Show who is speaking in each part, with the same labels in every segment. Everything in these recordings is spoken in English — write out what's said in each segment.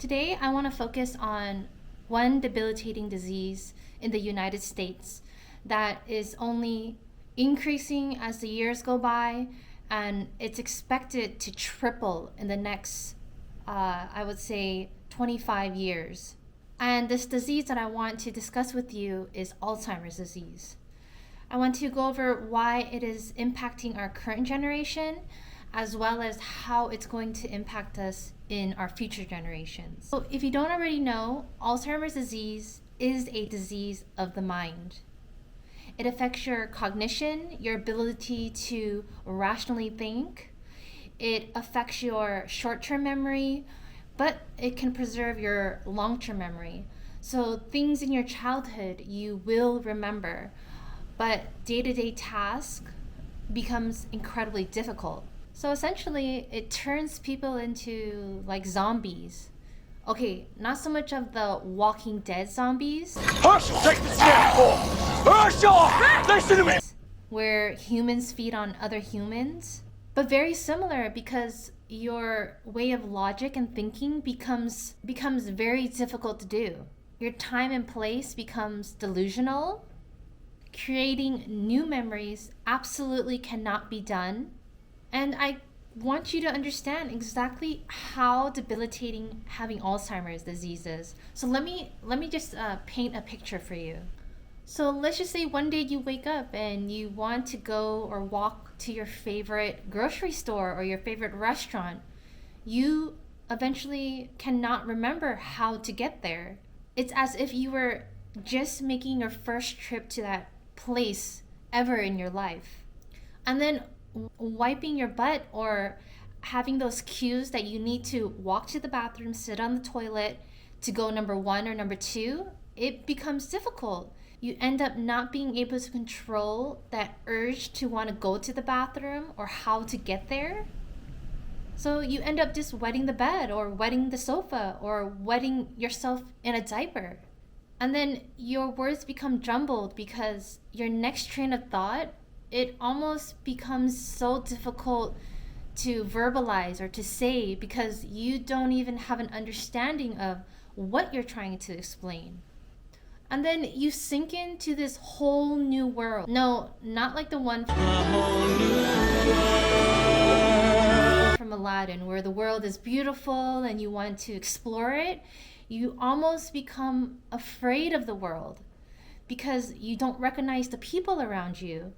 Speaker 1: Today, I want to focus on one debilitating disease in the United States that is only increasing as the years go by, and it's expected to triple in the next, I would say, 25 years. And this disease that I want to discuss with you is Alzheimer's disease. I want to go over why it is impacting our current generation, as well as how it's going to impact us in our future generations. So if you don't already know, Alzheimer's disease is a disease of the mind. It affects your cognition, your ability to rationally think. It affects your short-term memory, but it can preserve your long-term memory. So things in your childhood you will remember, but day-to-day task becomes incredibly difficult. So essentially, it turns people into like zombies. Okay, not so much of the Walking Dead zombies.
Speaker 2: Herschel, take the stand for! Herschel! Listen to me!
Speaker 1: Where humans feed on other humans, but very similar because your way of logic and thinking becomes very difficult to do. Your time and place becomes delusional. Creating new memories absolutely cannot be done. And I want you to understand exactly how debilitating having Alzheimer's disease is. So let me just paint a picture for you. So let's just say one day you wake up and you want to go or walk to your favorite grocery store or your favorite restaurant. You eventually cannot remember how to get there. It's as if you were just making your first trip to that place ever in your life. And then wiping your butt or having those cues that you need to walk to the bathroom, sit on the toilet to go number 1 or number 2, it becomes difficult. You end up not being able to control that urge to want to go to the bathroom or how to get there. So you end up just wetting the bed or wetting the sofa or wetting yourself in a diaper. And then your words become jumbled because your next train of thought, it almost becomes so difficult to verbalize or to say because you don't even have an understanding of what you're trying to explain. And then you sink into this whole new world. No, not like the one from Aladdin, where the world is beautiful and you want to explore it. You almost become afraid of the world because you don't recognize the people around you.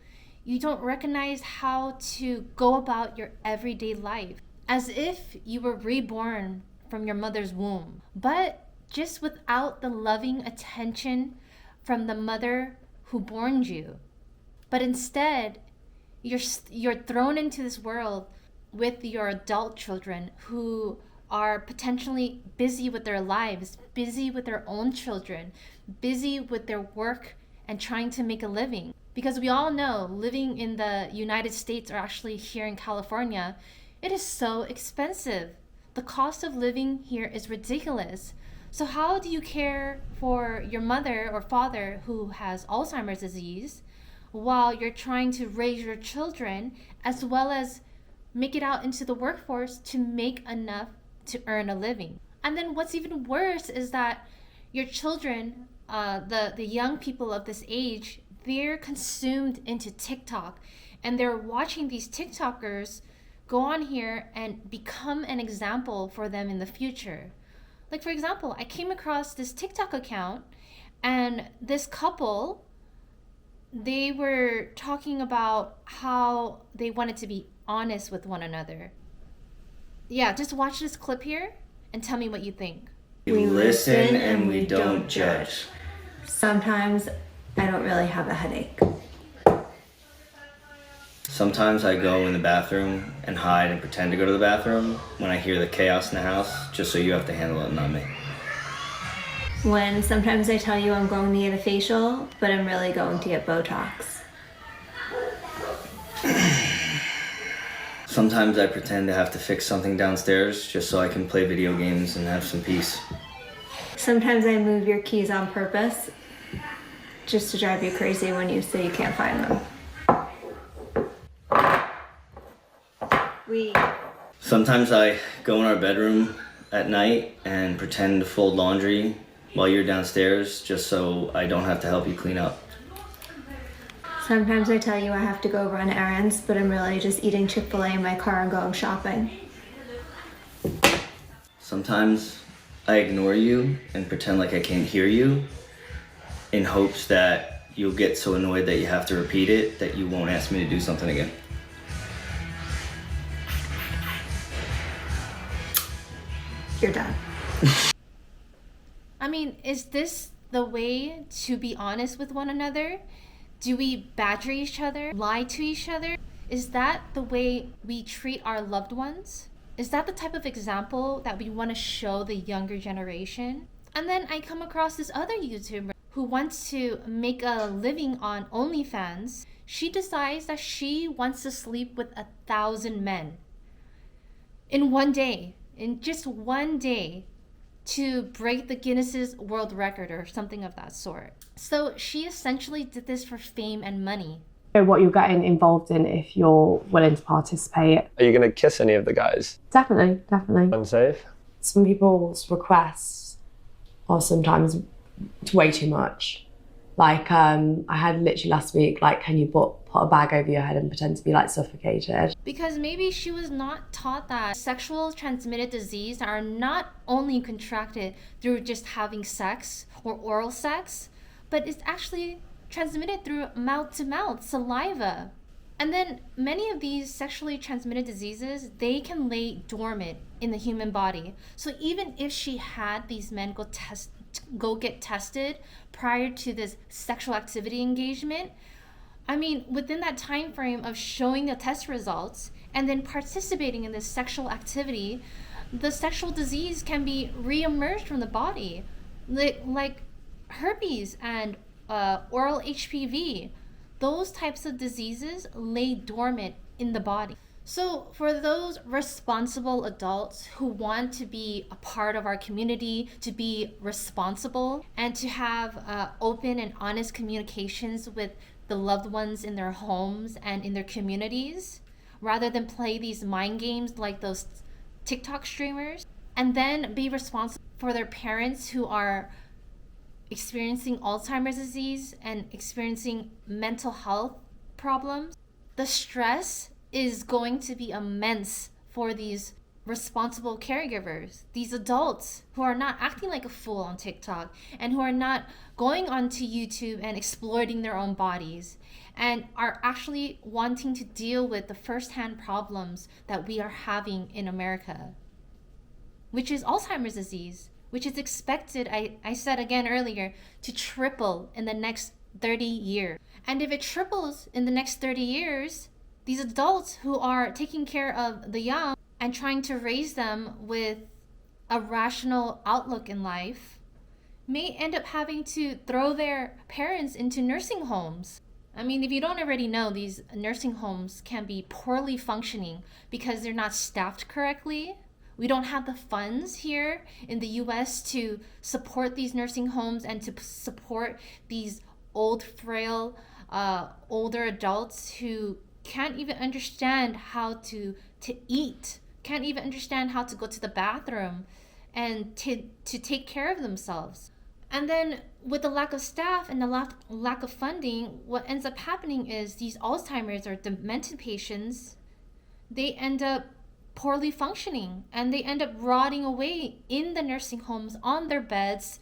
Speaker 1: You don't recognize how to go about your everyday life, as if you were reborn from your mother's womb, but just without the loving attention from the mother who born you. But instead, you're thrown into this world with your adult children who are potentially busy with their lives, busy with their own children, busy with their work and trying to make a living. Because we all know living in the United States, or actually here in California, it is so expensive. The cost of living here is ridiculous. So how do you care for your mother or father who has Alzheimer's disease while you're trying to raise your children as well as make it out into the workforce to make enough to earn a living? And then what's even worse is that your children, the young people of this age, they're consumed into TikTok and they're watching these TikTokers go on here and become an example for them in the future. Like, for example, I came across this TikTok account and this couple, they were talking about how they wanted to be honest with one another. Yeah, just watch this clip here and tell me what you think.
Speaker 3: We listen and we don't judge.
Speaker 4: Sometimes I don't really have a headache.
Speaker 3: Sometimes I go in the bathroom and hide and pretend to go to the bathroom when I hear the chaos in the house, just so you have to handle it, not me.
Speaker 4: When sometimes I tell you I'm going to get a facial, but I'm really going to get Botox.
Speaker 3: Sometimes I pretend to have to fix something downstairs just so I can play video games and have some peace.
Speaker 4: Sometimes I move your keys on purpose just to drive you crazy when you say you can't find them.
Speaker 3: Sometimes I go in our bedroom at night and pretend to fold laundry while you're downstairs just so I don't have to help you clean up.
Speaker 4: Sometimes I tell you I have to go run errands, but I'm really just eating Chick-fil-A in my car and going shopping.
Speaker 3: Sometimes I ignore you and pretend like I can't hear you in hopes that you'll get so annoyed that you have to repeat it that you won't ask me to do something again.
Speaker 4: You're done.
Speaker 1: I mean, is this the way to be honest with one another? Do we badger each other, lie to each other? Is that the way we treat our loved ones? Is that the type of example that we want to show the younger generation? And then I come across this other YouTuber who wants to make a living on OnlyFans. She decides that she wants to sleep with 1,000 men in one day, in just one day, to break the Guinness's World Record or something of that sort. So she essentially did this for fame and money.
Speaker 5: What you're getting involved in if you're willing to participate.
Speaker 6: Are you going to kiss any of the guys?
Speaker 5: Definitely.
Speaker 6: Unsafe?
Speaker 7: Some people's requests are sometimes way too much. Like I had literally last week, like, can you put a bag over your head and pretend to be like suffocated?
Speaker 1: Because maybe she was not taught that sexual transmitted diseases are not only contracted through just having sex or oral sex, but it's actually transmitted through mouth-to-mouth saliva. And then many of these sexually transmitted diseases, they can lay dormant in the human body. So even if she had these men go get tested prior to this sexual activity engagement, I mean, within that time frame of showing the test results and then participating in this sexual activity, the sexual disease can be re-emerged from the body, like herpes and oral HPV. Those types of diseases lay dormant in the body. So for those responsible adults who want to be a part of our community, to be responsible, and to have open and honest communications with the loved ones in their homes and in their communities, rather than play these mind games like those TikTok streamers, and then be responsible for their parents who are experiencing Alzheimer's disease and experiencing mental health problems, the stress is going to be immense for these responsible caregivers, these adults who are not acting like a fool on TikTok and who are not going onto YouTube and exploiting their own bodies and are actually wanting to deal with the firsthand problems that we are having in America, which is Alzheimer's disease, which is expected, I said again earlier, to triple in the next 30 years. And if it triples in the next 30 years, these adults who are taking care of the young and trying to raise them with a rational outlook in life may end up having to throw their parents into nursing homes. I mean, if you don't already know, these nursing homes can be poorly functioning because they're not staffed correctly. We don't have the funds here in the US to support these nursing homes and to support these old, frail, older adults who can't even understand how to eat, can't even understand how to go to the bathroom and to take care of themselves. And then with the lack of staff and the lack of funding, what ends up happening is these Alzheimer's or demented patients, they end up poorly functioning and they end up rotting away in the nursing homes on their beds.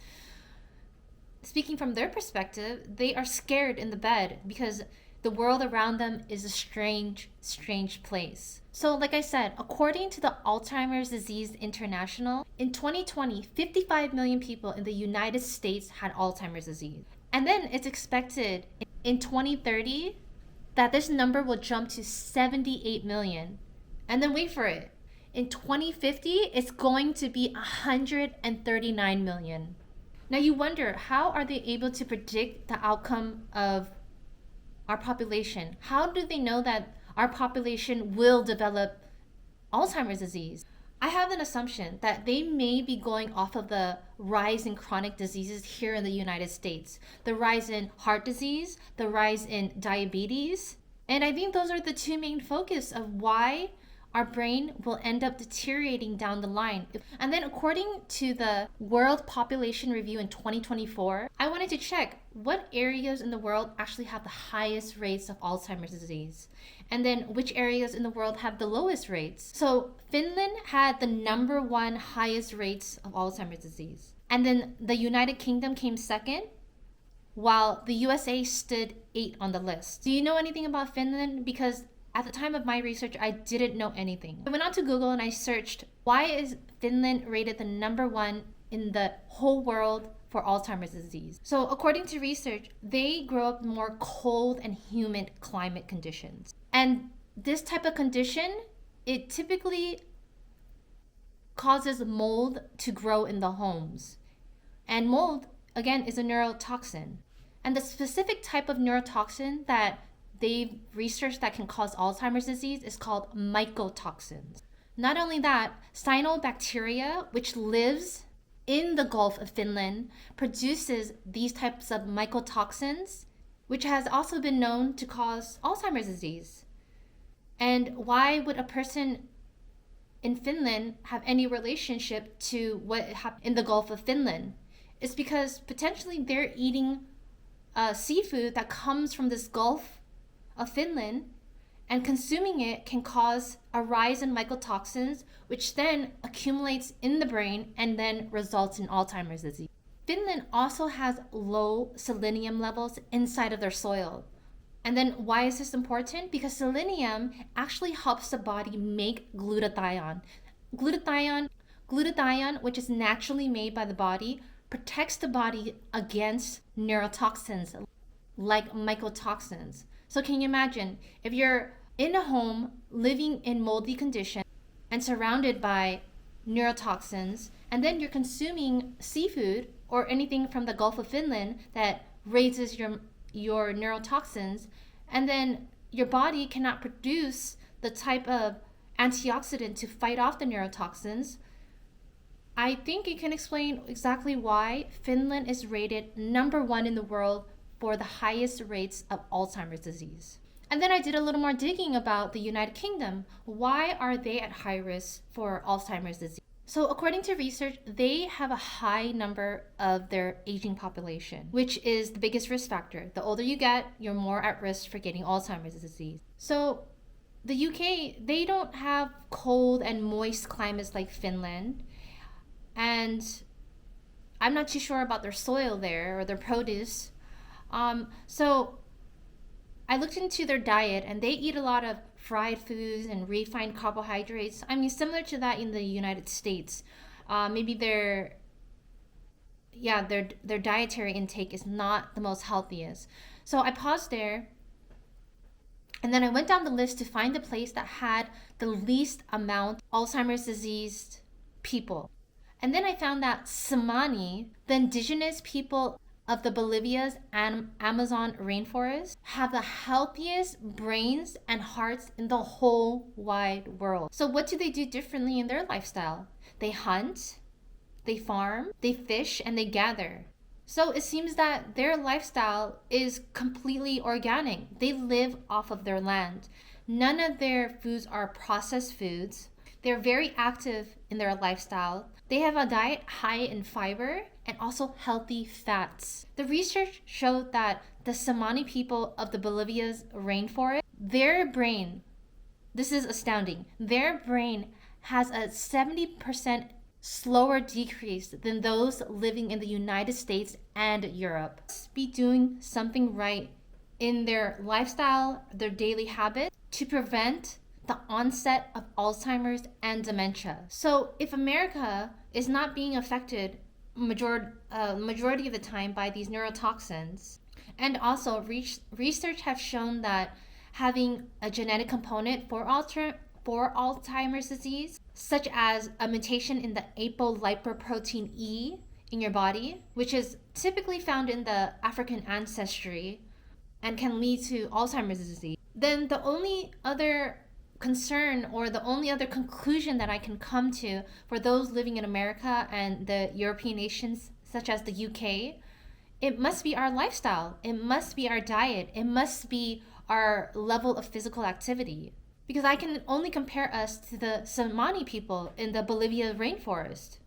Speaker 1: Speaking from their perspective, they are scared in the bed because the world around them is a strange, strange place. So like I said, according to the Alzheimer's Disease International, in 2020, 55 million people in the United States had Alzheimer's disease. And then it's expected in 2030 that this number will jump to 78 million. And then wait for it. In 2050, it's going to be 139 million. Now you wonder, how are they able to predict the outcome of our population? How do they know that our population will develop Alzheimer's disease? I have an assumption that they may be going off of the rise in chronic diseases here in the United States, the rise in heart disease, the rise in diabetes. And I think those are the two main focus of why our brain will end up deteriorating down the line. And then according to the World Population Review in 2024, I wanted to check what areas in the world actually have the highest rates of Alzheimer's disease, and then which areas in the world have the lowest rates. So Finland had the number one highest rates of Alzheimer's disease. And then the United Kingdom came second, while the USA stood 8 on the list. Do you know anything about Finland? Because at the time of my research, I didn't know anything. I went on to Google and I searched, why is Finland rated the number one in the whole world for Alzheimer's disease? So according to research, they grow up in more cold and humid climate conditions. And this type of condition, it typically causes mold to grow in the homes. And mold, again, is a neurotoxin. And the specific type of neurotoxin that they've researched that can cause Alzheimer's disease is called mycotoxins. Not only that, cyanobacteria, which lives in the Gulf of Finland, produces these types of mycotoxins, which has also been known to cause Alzheimer's disease. And why would a person in Finland have any relationship to what happened in the Gulf of Finland? It's because potentially they're eating seafood that comes from this Gulf of Finland, and consuming it can cause a rise in mycotoxins, which then accumulates in the brain and then results in Alzheimer's disease. Finland also has low selenium levels inside of their soil. And then why is this important? Because selenium actually helps the body make glutathione. Glutathione, which is naturally made by the body, protects the body against neurotoxins like mycotoxins. So can you imagine if you're in a home living in moldy conditions and surrounded by neurotoxins, and then you're consuming seafood or anything from the Gulf of Finland that raises your neurotoxins, and then your body cannot produce the type of antioxidant to fight off the neurotoxins, I think it can explain exactly why Finland is rated number one in the world for the highest rates of Alzheimer's disease. And then I did a little more digging about the United Kingdom. Why are they at high risk for Alzheimer's disease? So according to research, they have a high number of their aging population, which is the biggest risk factor. The older you get, you're more at risk for getting Alzheimer's disease. So the UK, they don't have cold and moist climates like Finland. And I'm not too sure about their soil there or their produce. So I looked into their diet, and they eat a lot of fried foods and refined carbohydrates. I mean, similar to that in the United States. Maybe their dietary intake is not the most healthiest. So I paused there, and then I went down the list to find the place that had the least amount of Alzheimer's disease people. And then I found that Tsimane, the indigenous people of the Bolivia's Amazon rainforest, have the healthiest brains and hearts in the whole wide world. So what do they do differently in their lifestyle? They hunt, they farm, they fish, and they gather. So it seems that their lifestyle is completely organic. They live off of their land. None of their foods are processed foods. They're very active in their lifestyle. They have a diet high in fiber and also healthy fats. The research showed that the Tsimane people of the Bolivia's rainforest, their brain, this is astounding, their brain has a 70% slower decrease than those living in the United States and Europe. Must be doing something right in their lifestyle, their daily habits, to prevent the onset of Alzheimer's and dementia. So if America is not being affected majority of the time by these neurotoxins, and also research have shown that having a genetic component for Alzheimer's disease, such as a mutation in the apolipoprotein E in your body, which is typically found in the African ancestry and can lead to Alzheimer's disease, then the only other concern or the only other conclusion that I can come to for those living in America and the European nations such as the UK, it must be our lifestyle, it must be our diet, it must be our level of physical activity. Because I can only compare us to the Samani people in the Bolivia rainforest.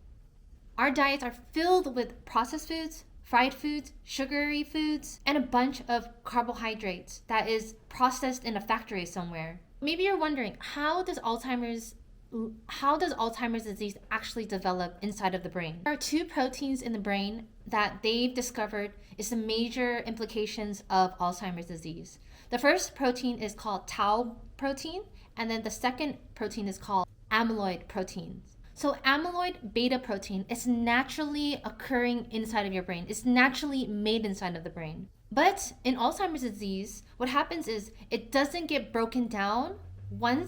Speaker 1: Our diets are filled with processed foods, fried foods, sugary foods, and a bunch of carbohydrates that is processed in a factory somewhere. Maybe you're wondering, how does Alzheimer's disease actually develop inside of the brain? There are two proteins in the brain that they've discovered is the major implications of Alzheimer's disease. The first protein is called tau protein, and then the second protein is called amyloid protein. So amyloid beta protein is naturally occurring inside of your brain. It's naturally made inside of the brain. But in Alzheimer's disease, what happens is it doesn't get broken down in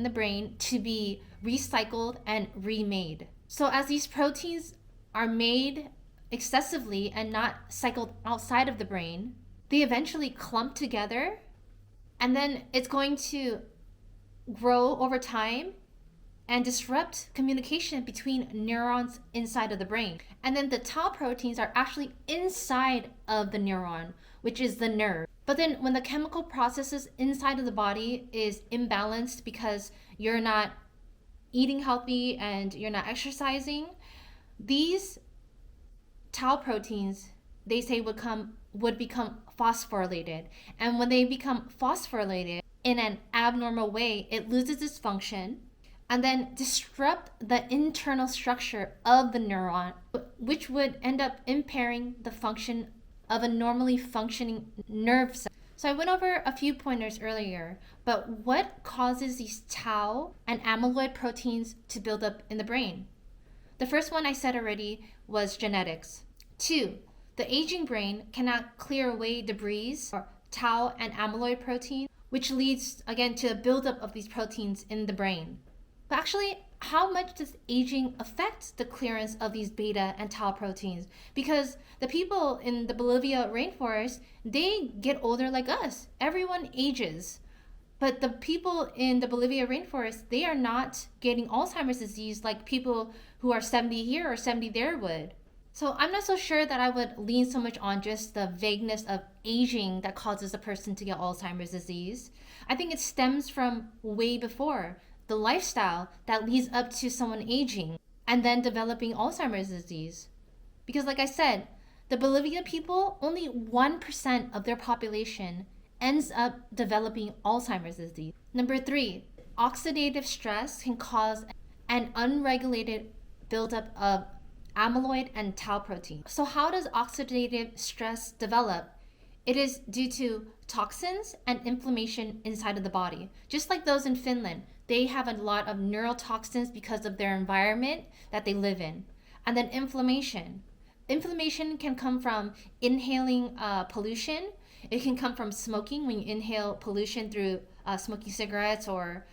Speaker 1: the brain to be recycled and remade. So as these proteins are made excessively and not cycled outside of the brain, they eventually clump together, and then it's going to grow over time and disrupt communication between neurons inside of the brain. And then the tau proteins are actually inside of the neuron, which is the nerve. But then when the chemical processes inside of the body is imbalanced because you're not eating healthy and you're not exercising, these tau proteins, they say, would become phosphorylated. And when they become phosphorylated in an abnormal way, it loses its function and then disrupt the internal structure of the neuron, which would end up impairing the function of a normally functioning nerve cell. So I went over a few pointers earlier, but what causes these tau and amyloid proteins to build up in the brain? The first one I said already was genetics. 2, the aging brain cannot clear away debris or tau and amyloid protein, which leads again to a buildup of these proteins in the brain. But actually, how much does aging affect the clearance of these beta and tau proteins? Because the people in the Bolivia rainforest, they get older like us. Everyone ages. But the people in the Bolivia rainforest, they are not getting Alzheimer's disease like people who are 70 here or 70 there would. So I'm not so sure that I would lean so much on just the vagueness of aging that causes a person to get Alzheimer's disease. I think it stems from way before, the lifestyle that leads up to someone aging and then developing Alzheimer's disease. Because like I said, the Bolivia people, only 1% of their population ends up developing Alzheimer's disease. Number 3, oxidative stress can cause an unregulated buildup of amyloid and tau protein. So how does oxidative stress develop? It is due to toxins and inflammation inside of the body. Just like those in Finland, they have a lot of neurotoxins because of their environment that they live in. And then inflammation. Inflammation can come from inhaling pollution. It can come from smoking, when you inhale pollution through smoking cigarettes or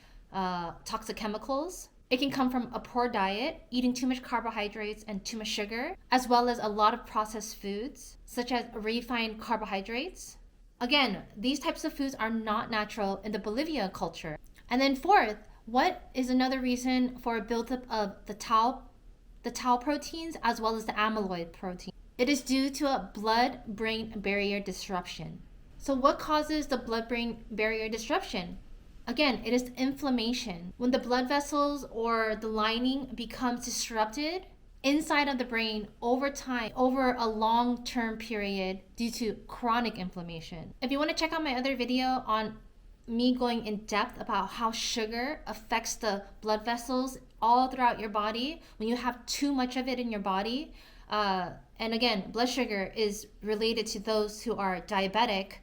Speaker 1: toxic chemicals. It can come from a poor diet, eating too much carbohydrates and too much sugar, as well as a lot of processed foods, such as refined carbohydrates. Again, these types of foods are not natural in the Bolivia culture. And then 4th, what is another reason for a buildup of the tau proteins as well as the amyloid protein? It is due to a blood-brain barrier disruption. So what causes the blood-brain barrier disruption? Again, it is inflammation. When the blood vessels or the lining becomes disrupted inside of the brain over time, over a long-term period due to chronic inflammation. If you want to check out my other video on me going in depth about how sugar affects the blood vessels all throughout your body when you have too much of it in your body. And again, blood sugar is related to those who are diabetic.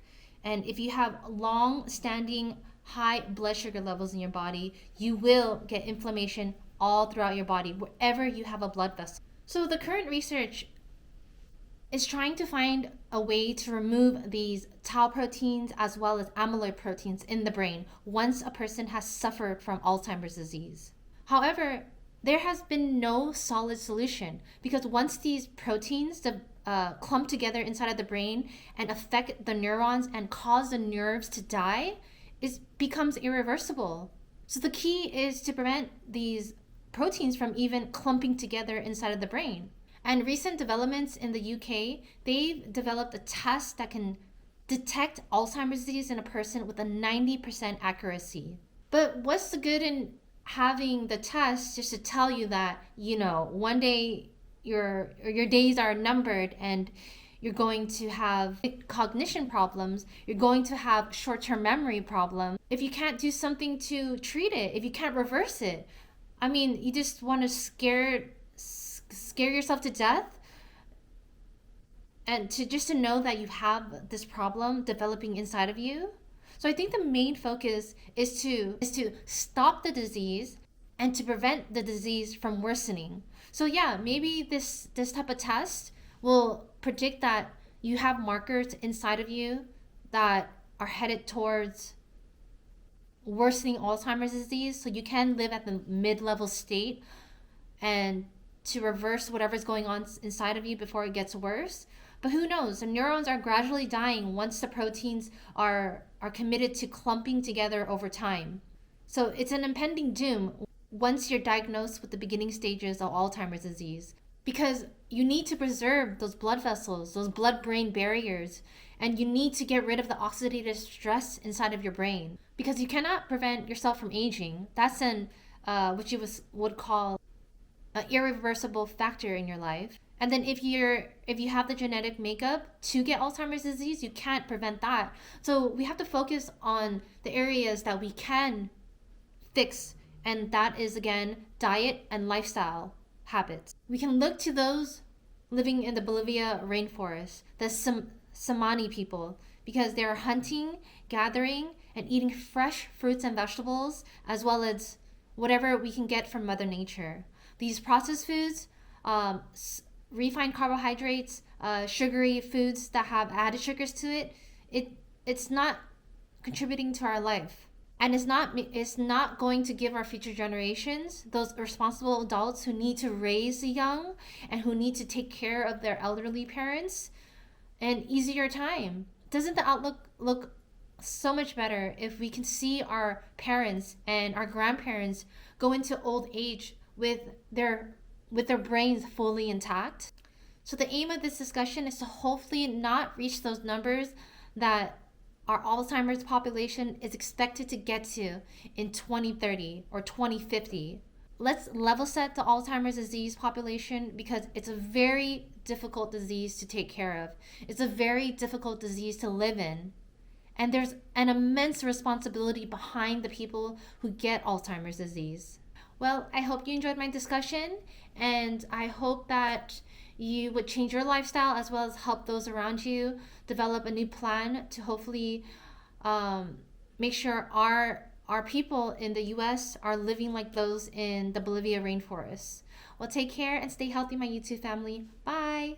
Speaker 1: And if you have long-standing high blood sugar levels in your body, you will get inflammation all throughout your body, wherever you have a blood vessel. So the current research is trying to find a way to remove these tau proteins as well as amyloid proteins in the brain once a person has suffered from Alzheimer's disease. However, there has been no solid solution, because once these proteins clump together inside of the brain and affect the neurons and cause the nerves to die, it becomes irreversible. So the key is to prevent these proteins from even clumping together inside of the brain. And recent developments in the UK, they've developed a test that can detect Alzheimer's disease in a person with a 90% accuracy. But what's the good in having the test just to tell you that, one day your days are numbered and you're going to have cognition problems, you're going to have short-term memory problems, if you can't do something to treat it, if you can't reverse it? I mean, you just want to scare yourself to death, and to know that you have this problem developing inside of you. So I think the main focus is to stop the disease and to prevent the disease from worsening. So yeah, maybe this type of test will predict that you have markers inside of you that are headed towards worsening Alzheimer's disease, so you can live at the mid-level state and to reverse whatever's going on inside of you before it gets worse. But who knows? The neurons are gradually dying once the proteins are committed to clumping together over time. So it's an impending doom once you're diagnosed with the beginning stages of Alzheimer's disease, because you need to preserve those blood vessels, those blood-brain barriers, and you need to get rid of the oxidative stress inside of your brain, because you cannot prevent yourself from aging. That's what you would call an irreversible factor in your life. And then if you have the genetic makeup to get Alzheimer's disease, you can't prevent that. So we have to focus on the areas that we can fix, and that is, again, diet and lifestyle habits. We can look to those living in the Bolivia rainforest, the Samani people, because they're hunting, gathering, and eating fresh fruits and vegetables, as well as whatever we can get from Mother Nature. These processed foods, refined carbohydrates, sugary foods that have added sugars to it's not contributing to our life. And it's not going to give our future generations, those responsible adults who need to raise the young and who need to take care of their elderly parents, an easier time. Doesn't the outlook look so much better if we can see our parents and our grandparents go into old age with their brains fully intact? So the aim of this discussion is to hopefully not reach those numbers that our Alzheimer's population is expected to get to in 2030 or 2050. Let's level set the Alzheimer's disease population, because it's a very difficult disease to take care of. It's a very difficult disease to live in. And there's an immense responsibility behind the people who get Alzheimer's disease. Well, I hope you enjoyed my discussion, and I hope that you would change your lifestyle as well as help those around you develop a new plan to hopefully make sure our people in the US are living like those in the Bolivia rainforest. Well, take care and stay healthy, my YouTube family. Bye.